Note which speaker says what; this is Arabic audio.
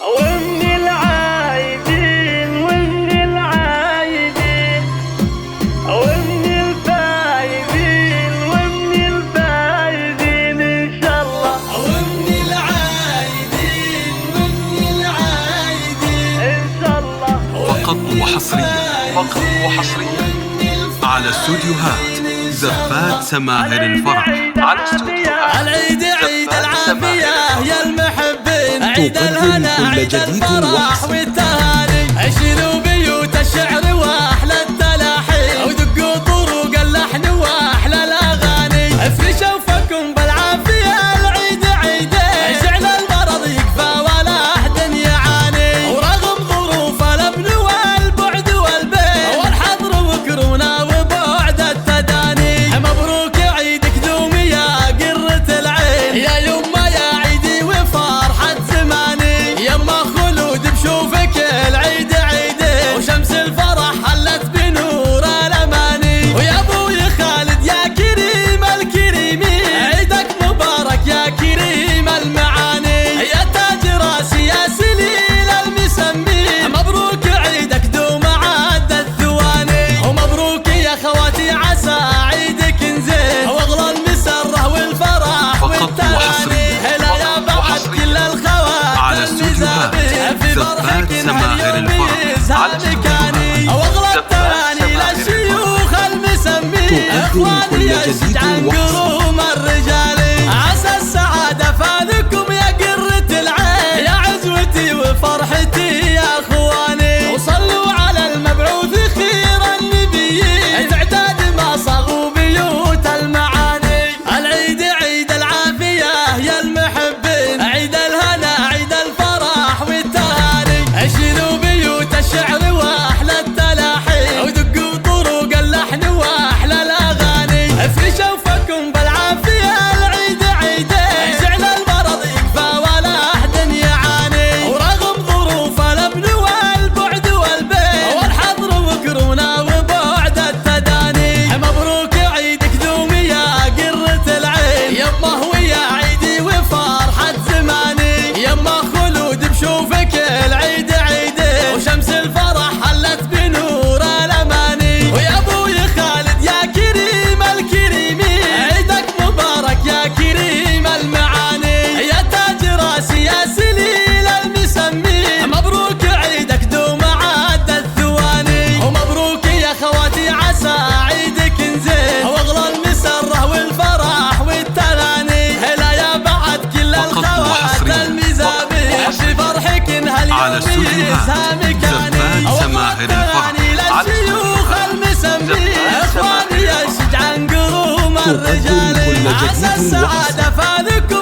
Speaker 1: ومن العايدين ومن العايدين ومن الفايدين ومن الفايدين إن شاء الله.
Speaker 2: ومن العايدين ومن العايدين
Speaker 1: إن شاء الله.
Speaker 3: فقط وحصريا على استوديوهات زفات سماهر الفرح. على استوديوهات
Speaker 2: العيد عيد العافية يا المحبين، عيد
Speaker 4: تقدم
Speaker 2: الهنا
Speaker 4: كل
Speaker 2: عيد
Speaker 4: جديد
Speaker 2: الفرح
Speaker 4: وأحسن.
Speaker 2: والتهاني، عشروا بيوت الشعر واحلى التلاحين، ودقوا طرق اللحن واحلى الاغاني، افرشوا فكم بالعافية العيد عيدين، جعل المرض يكفى ولا احد يعاني، ورغم ظروف الامن والبعد والبين والحظر وكورونا وبعد التداني، مبروك عيدك دوم يا قرة العين، يا يما يا عيدي وفرحة زماني، يما خلود بشوفك العيد عيدين، وشمس الفرح حلت بنور الاماني، ويا ابوي خالد يا كريم الكريمين، عيدك مبارك يا كريم المعاني، يا تاج راسي يا سليل المسمين، مبروك عيدك دوم عاد الثواني، ومبروك يا خواتي عسى عيدك نزين، واغلى المسره والفرح والتهاني، هلا يا بعد كل الخوات
Speaker 3: على استوديوهات زفات سماهر الفرح. على
Speaker 2: مكاني، واغلى التهاني للشيوخ المسمين،
Speaker 4: تقدم
Speaker 2: اخواني
Speaker 4: كل
Speaker 2: يا
Speaker 4: جديد
Speaker 2: شجعان
Speaker 4: وأحسن.
Speaker 2: قروم الرجالي، عسى السعادة فاذكم يا قرة العين، يا عزوتي وفرحتي يا اخواني، وصلوا على المبعوث خير النبيين، تعداد ما صاغوا بيوت المعاني، العيد عيد العافية يا المحبين، عيد الهنا عيد الفرح والتهاني، عشروا بيوت الشعر واحلى التلاحين، ودقوا طرق اللحن واحلى الاغاني، افرشوا فكم بالعافية العيد عيدين، جعل المرض يكفى ولا احد يعاني، ورغم ظروف الامن والبعد والبين والحظر وكورونا وبعد التداني، مبروك عيدك دوم يا قرة العين، يما ويا عيدي وفرحة زماني، يما خلود بشوفك العيد عيدين، وشمس الفرح حلت بنور الاماني، ويا ابوي خالد يا كريم الكريمين، عيدك مبارك يا كريم المعاني، يا تاج راسي يا سليل المسمين، مبروك عيدك دوم عاد الثواني، ومبروك يا خواتي عسى عيدك نزين، واغلى المسره والفرح والتهاني، هلا يا بعد كل
Speaker 3: فقط
Speaker 2: الخوات
Speaker 3: وحصرياً.
Speaker 2: المزابين، في فرحك
Speaker 3: على استوديوهات زفات سماهر الفرح. على
Speaker 2: للشيوخ المسمين، اخواني يا شجعان قروم
Speaker 4: تقدم
Speaker 2: الرجال،
Speaker 4: كل جديد
Speaker 2: عسى السعادة
Speaker 4: وأحسن.
Speaker 2: فاذكم